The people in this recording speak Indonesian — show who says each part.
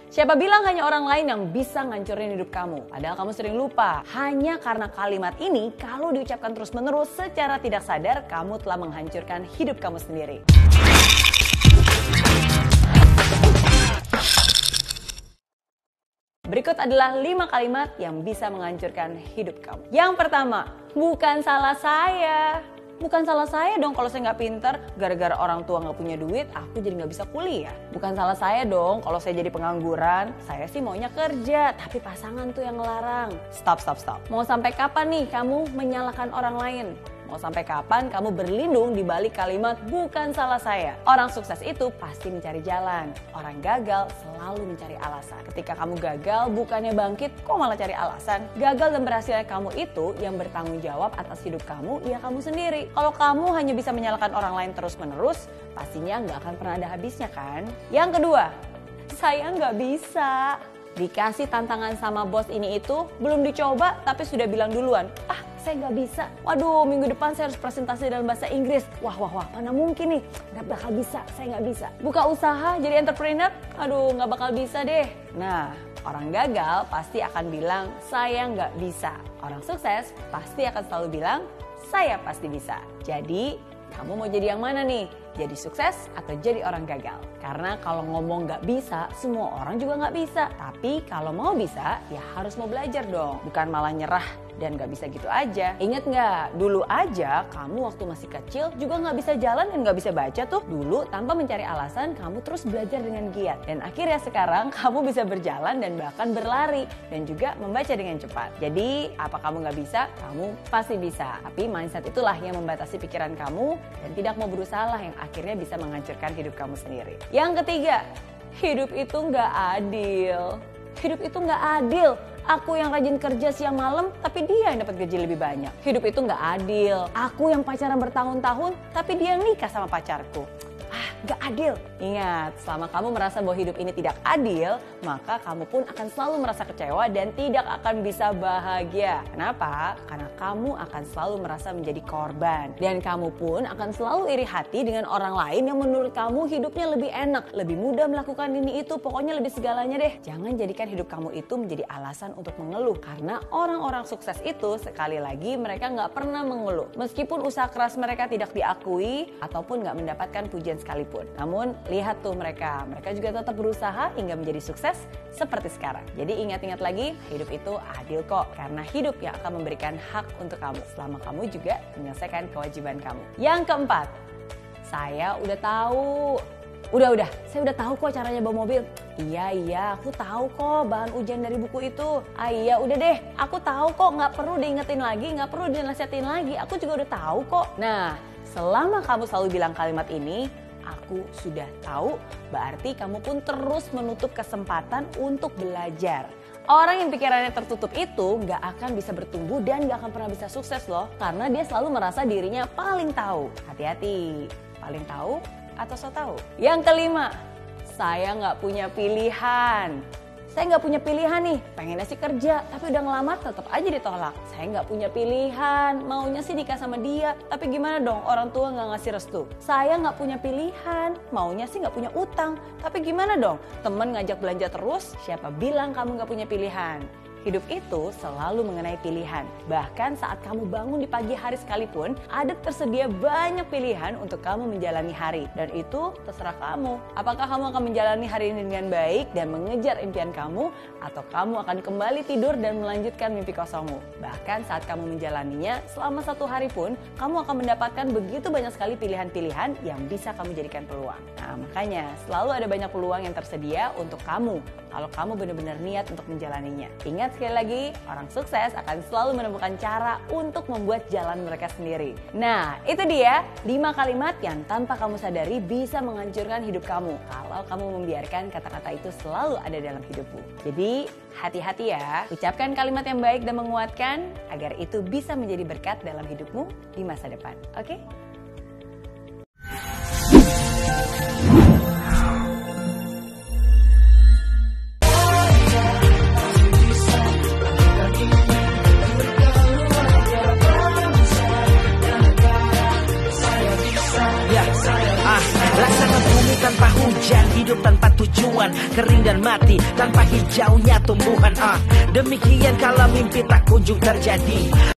Speaker 1: Siapa bilang hanya orang lain yang bisa ngancurin hidup kamu? Padahal kamu sering lupa. Hanya karena kalimat ini kalau diucapkan terus-menerus secara tidak sadar, kamu telah menghancurkan hidup kamu sendiri. Berikut adalah 5 kalimat yang bisa menghancurkan hidup kamu. Yang pertama, bukan salah saya. Bukan salah saya dong kalau saya nggak pinter, gara-gara orang tua nggak punya duit, aku jadi nggak bisa kuliah. Bukan salah saya dong kalau saya jadi pengangguran, saya sih maunya kerja, tapi pasangan tuh yang ngelarang. Stop. Mau sampai kapan nih kamu menyalahkan orang lain? Mau sampai kapan kamu berlindung di balik kalimat bukan salah saya? Orang sukses itu pasti mencari jalan. Orang gagal selalu mencari alasan. Ketika kamu gagal bukannya bangkit, kok malah cari alasan? Gagal dan berhasilnya kamu itu yang bertanggung jawab atas hidup kamu, ya kamu sendiri. Kalau kamu hanya bisa menyalahkan orang lain terus-menerus, pastinya nggak akan pernah ada habisnya kan? Yang kedua, saya nggak bisa. Dikasih tantangan sama bos ini itu, belum dicoba tapi sudah bilang duluan, saya nggak bisa. Waduh, minggu depan saya harus presentasi dalam bahasa Inggris. Wah, mana mungkin nih, nggak bakal bisa, saya nggak bisa. Buka usaha jadi entrepreneur, aduh nggak bakal bisa deh. Nah, orang gagal pasti akan bilang, saya nggak bisa. Orang sukses pasti akan selalu bilang, saya pasti bisa. Jadi, kamu mau jadi yang mana nih? Jadi sukses atau jadi orang gagal? Karena kalau ngomong nggak bisa, semua orang juga nggak bisa. Tapi kalau mau bisa, ya harus mau belajar dong. Bukan malah nyerah dan nggak bisa gitu aja. Ingat nggak? Dulu aja kamu waktu masih kecil juga nggak bisa jalan dan nggak bisa baca tuh. Dulu tanpa mencari alasan, kamu terus belajar dengan giat. Dan akhirnya sekarang kamu bisa berjalan dan bahkan berlari. Dan juga membaca dengan cepat. Jadi apa kamu nggak bisa? Kamu pasti bisa. Tapi mindset itulah yang membatasi pikiran kamu dan tidak mau berusaha lah yang akhirnya bisa menghancurkan hidup kamu sendiri. Yang ketiga, hidup itu nggak adil. Hidup itu nggak adil. Aku yang rajin kerja siang malam, tapi dia yang dapat gaji lebih banyak. Hidup itu nggak adil. Aku yang pacaran bertahun-tahun, tapi dia nikah sama pacarku. Nggak adil. Ingat, selama kamu merasa bahwa hidup ini tidak adil, maka kamu pun akan selalu merasa kecewa dan tidak akan bisa bahagia. Kenapa? Karena kamu akan selalu merasa menjadi korban. Dan kamu pun akan selalu iri hati dengan orang lain yang menurut kamu hidupnya lebih enak, lebih mudah melakukan ini itu, pokoknya lebih segalanya deh. Jangan jadikan hidup kamu itu menjadi alasan untuk mengeluh. Karena orang-orang sukses itu, sekali lagi mereka nggak pernah mengeluh. Meskipun usaha keras mereka tidak diakui ataupun nggak mendapatkan pujian sekalipun. Namun lihat tuh mereka juga tetap berusaha hingga menjadi sukses seperti sekarang. Jadi ingat-ingat lagi, hidup itu adil kok. Karena hidup yang akan memberikan hak untuk kamu selama kamu juga menyelesaikan kewajiban kamu. Yang keempat, saya udah tahu. Saya udah tahu kok caranya bawa mobil. Iya, aku tahu kok bahan ujian dari buku itu. Iya, udah deh, aku tahu kok, nggak perlu diingetin lagi, nggak perlu dinasihatin lagi. Aku juga udah tahu kok. Nah, selama kamu selalu bilang kalimat ini, aku sudah tahu, berarti kamu pun terus menutup kesempatan untuk belajar. Orang yang pikirannya tertutup itu nggak akan bisa bertumbuh dan nggak akan pernah bisa sukses loh. Karena dia selalu merasa dirinya paling tahu. Hati-hati, paling tahu atau so tahu. Yang kelima, saya nggak punya pilihan. Saya nggak punya pilihan nih, pengennya sih kerja, tapi udah ngelamar tetap aja ditolak. Saya nggak punya pilihan, maunya sih nikah sama dia, tapi gimana dong orang tua nggak ngasih restu. Saya nggak punya pilihan, maunya sih nggak punya utang, tapi gimana dong temen ngajak belanja terus, siapa bilang kamu nggak punya pilihan? Hidup itu selalu mengenai pilihan. Bahkan saat kamu bangun di pagi hari sekalipun, ada tersedia banyak pilihan untuk kamu menjalani hari. Dan itu terserah kamu. Apakah kamu akan menjalani hari ini dengan baik dan mengejar impian kamu, atau kamu akan kembali tidur dan melanjutkan mimpi kosongmu. Bahkan saat kamu menjalaninya, selama 1 hari pun, kamu akan mendapatkan begitu banyak sekali pilihan-pilihan yang bisa kamu jadikan peluang. Nah, makanya selalu ada banyak peluang yang tersedia untuk kamu, kalau kamu benar-benar niat untuk menjalaninya. Ingat sekali lagi, orang sukses akan selalu menemukan cara untuk membuat jalan mereka sendiri. Nah, itu dia 5 kalimat yang tanpa kamu sadari bisa menghancurkan hidup kamu kalau kamu membiarkan kata-kata itu selalu ada dalam hidupmu. Jadi, hati-hati ya, ucapkan kalimat yang baik dan menguatkan agar itu bisa menjadi berkat dalam hidupmu di masa depan. Oke?
Speaker 2: Tanpa hujan, hidup tanpa tujuan, kering dan akan mati tanpa hijaunya tumbuhan. Demikian kalau mimpi tak kunjung terjadi.